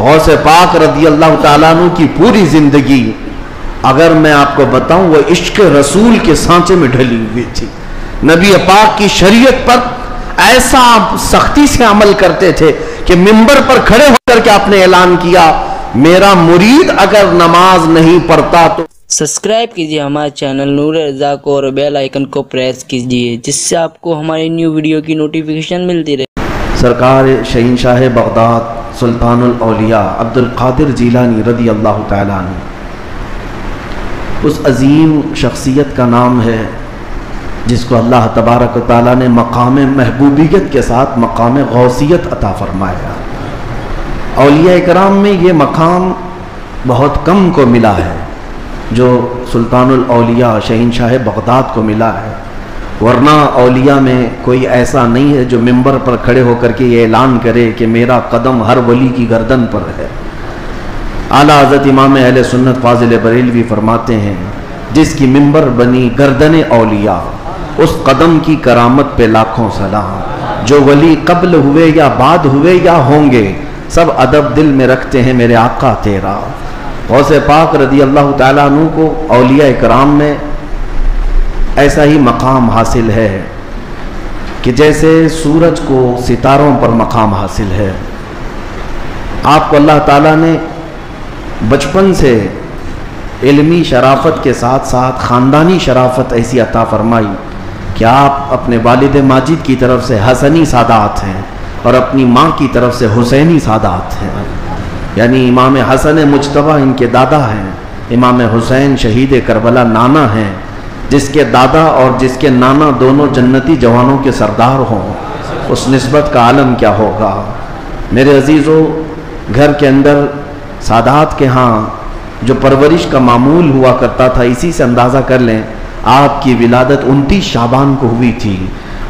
غوث پاک رضی اللہ تعالیٰ عنہ کی پوری زندگی اگر میں آپ کو بتاؤں وہ عشق رسول کے سانچے میں ڈھلی ہوئی تھی. نبی پاک کی شریعت پر ایسا سختی سے عمل کرتے تھے کہ منبر پر کھڑے ہو کر کے آپ نے اعلان کیا میرا مرید اگر نماز نہیں پڑھتا تو سبسکرائب کیجئے ہمارے چینل نور رضا کو اور بیل آئیکن کو پریس کیجئے جس سے آپ کو ہماری نیو ویڈیو کی نوٹیفیکیشن ملتی رہے. سرکار شہنشاہ بغداد سلطان الاولیاء عبد القادر جیلانی رضی اللہ تعالیٰ عنہ، اس عظیم شخصیت کا نام ہے جس کو اللہ تبارک و تعالیٰ نے مقام محبوبیت کے ساتھ مقام غوثیت عطا فرمایا. اولیاء کرام میں یہ مقام بہت کم کو ملا ہے جو سلطان الاولیاء شہنشاہ بغداد کو ملا ہے، ورنہ اولیاء میں کوئی ایسا نہیں ہے جو منبر پر کھڑے ہو کر کے یہ اعلان کرے کہ میرا قدم ہر ولی کی گردن پر ہے. اعلیٰ حضرت امام اہل سنت فاضل بریلوی فرماتے ہیں جس کی منبر بنی گردن اولیاء اس قدم کی کرامت پہ لاکھوں سلام. جو ولی قبل ہوئے یا بعد ہوئے یا ہوں گے سب ادب دل میں رکھتے ہیں میرے آقا تیرا. غوث پاک رضی اللہ تعالیٰ عنہ کو اولیاء کرام میں ایسا ہی مقام حاصل ہے کہ جیسے سورج کو ستاروں پر مقام حاصل ہے. آپ کو اللہ تعالیٰ نے بچپن سے علمی شرافت کے ساتھ ساتھ خاندانی شرافت ایسی عطا فرمائی کہ آپ اپنے والد ماجد کی طرف سے حسنی سادات ہیں اور اپنی ماں کی طرف سے حسینی سادات ہیں. یعنی امام حسن مجتبی ان کے دادا ہیں، امام حسین شہید کربلا نانا ہیں. جس کے دادا اور جس کے نانا دونوں جنتی جوانوں کے سردار ہوں اس نسبت کا عالم کیا ہوگا. میرے عزیزو، گھر کے اندر سادات کے ہاں جو پرورش کا معمول ہوا کرتا تھا اسی سے اندازہ کر لیں آپ کی ولادت 29 شعبان کو ہوئی تھی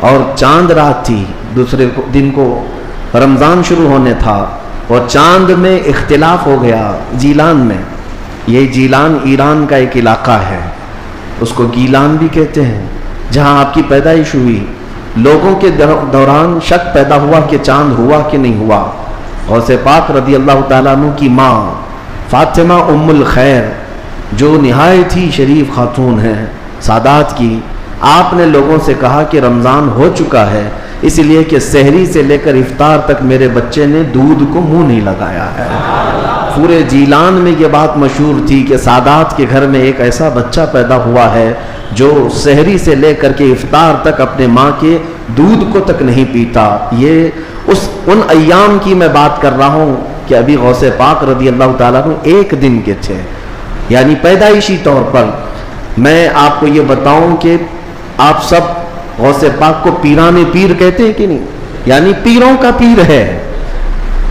اور چاند رات تھی. دوسرے دن کو رمضان شروع ہونے تھا اور چاند میں اختلاف ہو گیا. جیلان میں، یہ جیلان ایران کا ایک علاقہ ہے، اس کو گیلان بھی کہتے ہیں، جہاں آپ کی پیدائش ہوئی. لوگوں کے دوران شک پیدا ہوا کہ چاند ہوا کہ نہیں ہوا. غوث پاک رضی اللہ تعالیٰ عنہ کی ماں فاطمہ ام الخیر جو نہایت ہی شریف خاتون ہیں سادات کی، آپ نے لوگوں سے کہا کہ رمضان ہو چکا ہے اس لیے کہ سحری سے لے کر افطار تک میرے بچے نے دودھ کو منہ نہیں لگایا ہے. پورے جیلان میں یہ بات مشہور تھی کہ سادات کے گھر میں ایک ایسا بچہ پیدا ہوا ہے جو سحری سے لے کر کے افطار تک اپنے ماں کے دودھ کو تک نہیں پیتا. یہ ان ایام کی میں بات کر رہا ہوں کہ ابھی غوث پاک رضی اللہ تعالیٰ عنہ ایک دن کے تھے، یعنی پیدائشی طور پر. میں آپ کو یہ بتاؤں کہ آپ سب غوث پاک کو پیران پیر کہتے ہیں کہ نہیں؟ یعنی پیروں کا پیر ہے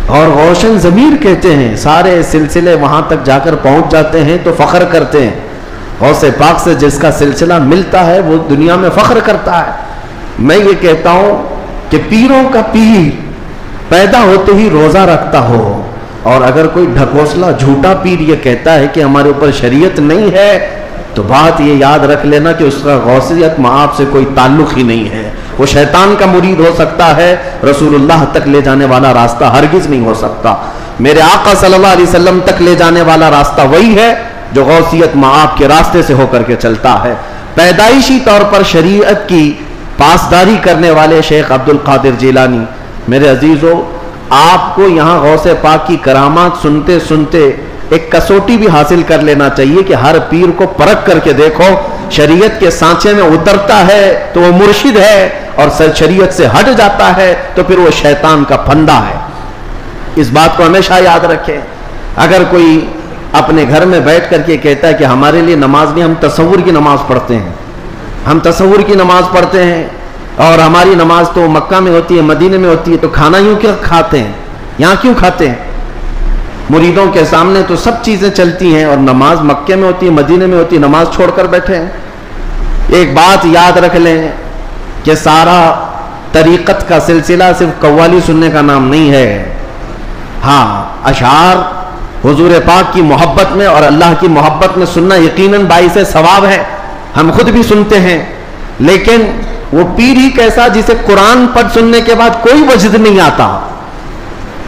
اور روشن ضمیر کہتے ہیں. سارے سلسلے وہاں تک جا کر پہنچ جاتے ہیں تو فخر کرتے ہیں. غوث پاک سے جس کا سلسلہ ملتا ہے وہ دنیا میں فخر کرتا ہے. میں یہ کہتا ہوں کہ پیروں کا پیر پیدا ہوتے ہی روزہ رکھتا ہو اور اگر کوئی ڈھکوسلا جھوٹا پیر یہ کہتا ہے کہ ہمارے اوپر شریعت نہیں ہے تو بات یہ یاد رکھ لینا کہ اس کا غوثیت معاف سے کوئی تعلق ہی نہیں ہے. وہ شیطان کا مرید ہو سکتا ہے، رسول اللہ تک لے جانے والا راستہ ہرگز نہیں ہو سکتا. میرے آقا صلی اللہ علیہ وسلم تک لے جانے والا راستہ وہی ہے جو غوثیت معاف کے راستے سے ہو کر کے چلتا ہے. پیدائشی طور پر شریعت کی پاسداری کرنے والے شیخ عبد القادر جیلانی، میرے عزیزو، آپ کو یہاں غوث پاک کی کرامات سنتے سنتے ایک کسوٹی بھی حاصل کر لینا چاہیے کہ ہر پیر کو پرکھ کر کے دیکھو شریعت کے سانچے میں اترتا ہے تو وہ مرشد ہے اور شریعت سے ہٹ جاتا ہے تو پھر وہ شیطان کا پھندا ہے. اس بات کو ہمیشہ یاد رکھیں. اگر کوئی اپنے گھر میں بیٹھ کر کے کہتا ہے کہ ہمارے لیے نماز نہیں، ہم تصور کی نماز پڑھتے ہیں، ہم تصور کی نماز پڑھتے ہیں اور ہماری نماز تو مکہ میں ہوتی ہے مدینے میں ہوتی ہے تو کھانا یوں کیوں کھاتے ہیں، یہاں کیوں کھاتے ہیں؟ مریدوں کے سامنے تو سب چیزیں چلتی ہیں اور نماز مکے میں ہوتی ہے مدینے میں ہوتی ہے، نماز چھوڑ کر بیٹھے ہیں. ایک بات یاد رکھ لیں کہ سارا طریقت کا سلسلہ صرف قوالی سننے کا نام نہیں ہے. ہاں، اشعار حضور پاک کی محبت میں اور اللہ کی محبت میں سننا یقیناً باعث ثواب ہے، ہم خود بھی سنتے ہیں. لیکن وہ پیر ہی کیسا جسے قرآن پڑھ سننے کے بعد کوئی وجد نہیں آتا.